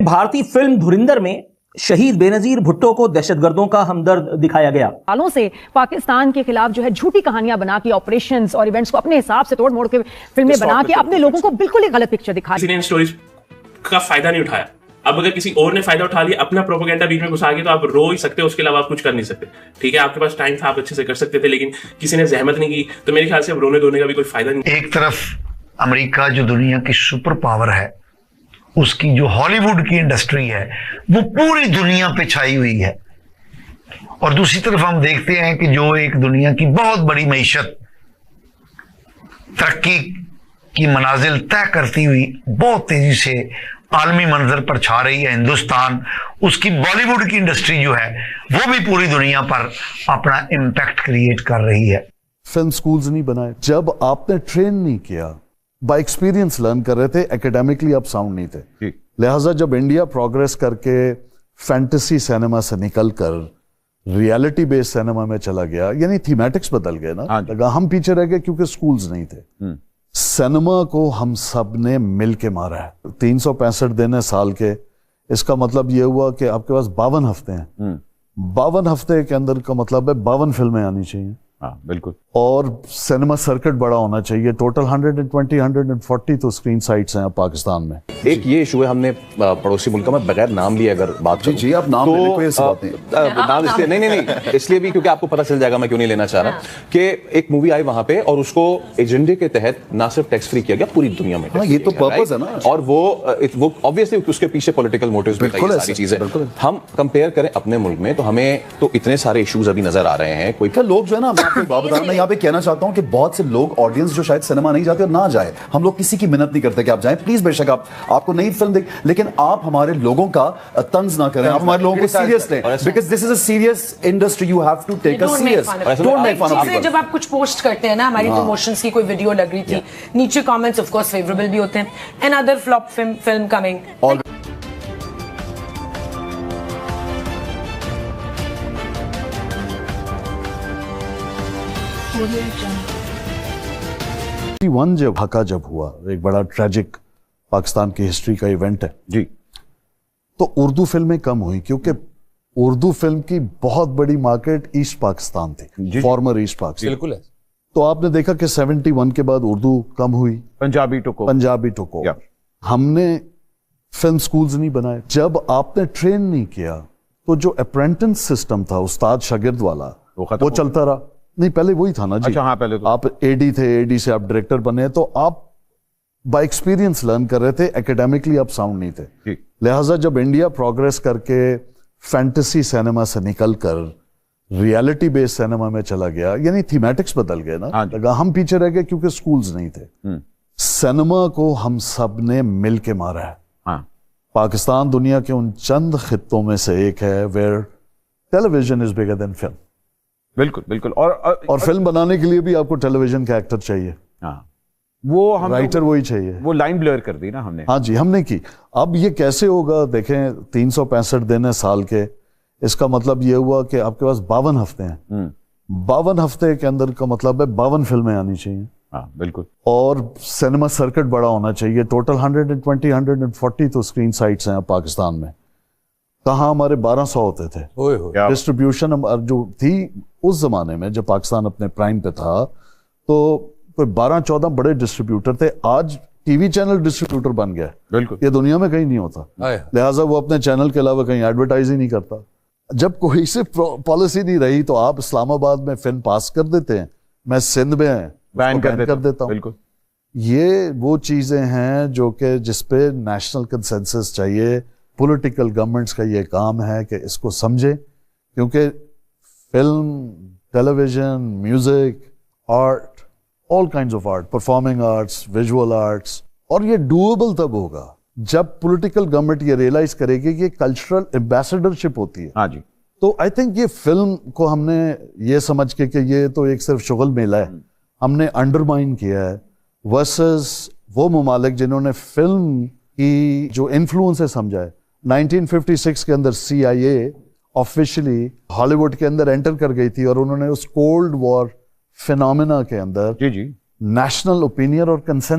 भारतीय फिल्म धुरिंदर में शहीद बेनजीर भुट्टो को दहशतगर्दों का हमदर्द दिखाया गया। सालों से पाकिस्तान के खिलाफ जो है झूठी कहानियां बना के ऑपरेशंस और इवेंट्स को अपने हिसाब से तोड़ मोड़ के फिल्में बना के अपने लोगों को बिल्कुल ही गलत पिक्चर दिखाई। स्टोरीज का फायदा नहीं उठाया। अब अगर किसी और ने फायदा उठा लिया, अपना प्रोपेगेंडा बीच में घुसा के, तो आप रो ही सकते हो, उसके अलावा आप कुछ कर नहीं सकते। ठीक है, आपके पास टाइम था, आप अच्छे से कर सकते थे, लेकिन किसी ने जहमत नहीं की, तो मेरे ख्याल से अब रोने धोने का भी कोई फायदा नहीं। एक तरफ अमेरिका जो दुनिया की सुपर पावर है, उसकी जो हॉलीवुड की इंडस्ट्री है वो पूरी दुनिया पे छाई हुई है, और दूसरी तरफ हम देखते हैं कि जो एक दुनिया की बहुत बड़ी मईशत तरक्की की मनाजिल तय करती हुई बहुत तेजी से आलमी मंजर पर छा रही है, हिंदुस्तान, उसकी बॉलीवुड की इंडस्ट्री जो है वो भी पूरी दुनिया पर अपना इम्पैक्ट क्रिएट कर रही है। फिल्म स्कूल्स नहीं बनाए, जब आपने ट्रेन नहीं किया, बाय एक्सपीरियंस लर्न कर रहे थे, एकेडमिकली आप साउंड नहीं थे। लिहाजा जब इंडिया प्रोग्रेस करके फैंटेसी सिनेमा से निकलकर रियलिटी बेस्ड सिनेमा में चला गया, यानी थीमेटिक्स बदल गए ना, हम पीछे रह गए क्योंकि स्कूल्स नहीं थे। सिनेमा को हम सब ने मिल के मारा है। 365 दिन है साल के, इसका मतलब यह हुआ कि आपके पास 52 हफ्ते हैं। 52 हफ्ते के अंदर का मतलब है 52 फिल्में आनी चाहिए। हाँ, बिल्कुल। और सिनेमा सर्किट बड़ा होना चाहिए। टोटल 120 140 तो स्क्रीन साइट्स हैं पाकिस्तान में। एक ये इशू है, हमने पड़ोसी मुल्कों में बगैर नाम लिए अगर बात करूं, जी आप नाम तो लेने कोई ऐसी बात नहीं। नाम इसलिए नहीं इसलिए भी क्योंकि आपको पता चल जाएगा मैं क्यों नहीं लेना चाह रहा, कि एक मूवी आई वहां पे और उसको एजेंडे के तहत ना सिर्फ टैक्स फ्री किया गया, पूरी दुनिया में। हाँ, ये तो पर्पस है ना। और वो ऑब्वियसली उसके पीछे पॉलिटिकल मोटिव्स भी कई सारी चीजें। हम कंपेयर करें अपने मुल्क में, तो हमें तो इतने सारे इश्यूज अभी नजर आ रहे हैं। कोई लोग जो है ना, मैं आपको एक बात बता रहा हूं, मैं यहाँ पे कहना चाहता हूँ कि बहुत से लोग, ऑडियंस जो शायद सिनेमा नहीं जाते और ना जाए, हम लोग किसी की मिन्नत नहीं करते कि आप जाएं, प्लीज बेशक आपको नई फिल्म देख, लेकिन आप हमारे लोगों का तंज ना करें, आप हमारे लोगों को सीरियस लें, because this is a serious industry, you have to take us serious. Don't make fun of it. जब आप कुछ पोस्ट करते हैं ना, हमारी प्रमोशंस की कोई वीडियो लग रही थी, नीचे कमेंट्स ऑफ कोर्स फेवरेबल भी होते हैं, another flop film coming. One जब ढाका जब हुआ, एक बड़ा ट्रेजिक पाकिस्तान की हिस्ट्री का इवेंट है जी, तो उर्दू फिल्में कम हुई, क्योंकि उर्दू फिल्म की बहुत बड़ी मार्केट ईस्ट पाकिस्तान थी, फॉर्मर ईस्ट पाकिस्तान। बिल्कुल है। तो आपने देखा कि 71 के बाद उर्दू कम हुई, पंजाबी टुक ओवर। हमने फिल्म स्कूल्स नहीं बनाए, जब आपने ट्रेन नहीं किया, तो जो अप्रेंटिस सिस्टम था उस्ताद शागिर्द वाला, वो चलता रहा। नहीं, पहले वही था ना जी। अच्छा, हाँ, पहले तो आप एडी थे, एडी से आप डायरेक्टर बने, तो आप बाय एक्सपीरियंस लर्न कर रहे थे, एकेडमिकली आप साउंड नहीं थे। लिहाजा जब इंडिया प्रोग्रेस करके फैंटेसी सिनेमा से निकलकर रियलिटी बेस्ड सिनेमा में चला गया, यानी थीमेटिक्स बदल गए ना, हम पीछे रह गए क्योंकि स्कूल्स नहीं थे। सिनेमा को हम सब ने मिल के मारा है। पाकिस्तान दुनिया के उन चंद खित्तों में से एक है where television is bigger than film. बिल्कुल। और फिल्म बनाने के लिए भी आपको टेलीविजन का एक्टर चाहिए। वो हम राइटर वही चाहिए। वो लाइन ब्लर कर दी ना हमने। हाँ जी, हमने की। अब ये कैसे होगा, देखें 365 दिन है साल के, इसका मतलब ये हुआ कि आपके पास 52 हफ्ते हैं। 52 हफ्ते के अंदर का मतलब है 52 फिल्में आनी चाहिए। हाँ, बिल्कुल। और सिनेमा सर्किट बड़ा होना चाहिए। टोटल 120 140 तो स्क्रीन साइट्स हैं पाकिस्तान में। कहाँ हमारे 1200 होते थे। डिस्ट्रीब्यूशन जो थी उस जमाने में, जब पाकिस्तान अपने प्राइम पे था, तो कोई 12-14 बड़े डिस्ट्रीब्यूटर थे। आज टीवी चैनल डिस्ट्रीब्यूटर बन गया। बिल्कुल। ये दुनिया में कहीं नहीं होता, लिहाजा वो अपने चैनल के अलावा कहीं एडवर्टाइज ही नहीं करता। जब कोई से पॉलिसी नहीं रही, तो आप इस्लामाबाद में फिल्म पास कर देते हैं, मैं सिंध में बैन कर देता हूँ। बिल्कुल। ये वो चीजें हैं जो कि जिसपे नेशनल कंसेंसस चाहिए। पॉलिटिकल गवर्नमेंट्स का ये काम है कि इसको समझे, क्योंकि film, television, music, art, all kinds of art, performing arts, visual arts, और ये डूएबल तब होगा जब पॉलिटिकल गवर्नमेंट ये रियलाइज करेगी कि कल्चरल एम्बेसडरशिप होती है। हाँ जी। तो आई थिंक ये फिल्म को हमने ये समझ के कि ये तो एक सिर्फ शुगल मेला है, हमने अंडरमाइन किया है, वर्सेस वो ममालिक जिन्होंने फिल्म की जो इन्फ्लुएंस है समझा है। 1956 के अंदर CIA ऑफिशियली हॉलीवुड के अंदर एंटर कर गई थी, और उन्होंने उस कोल्ड वॉर फिनोमेना के अंदर जी नेशनल ओपिनियन और कंसेंसस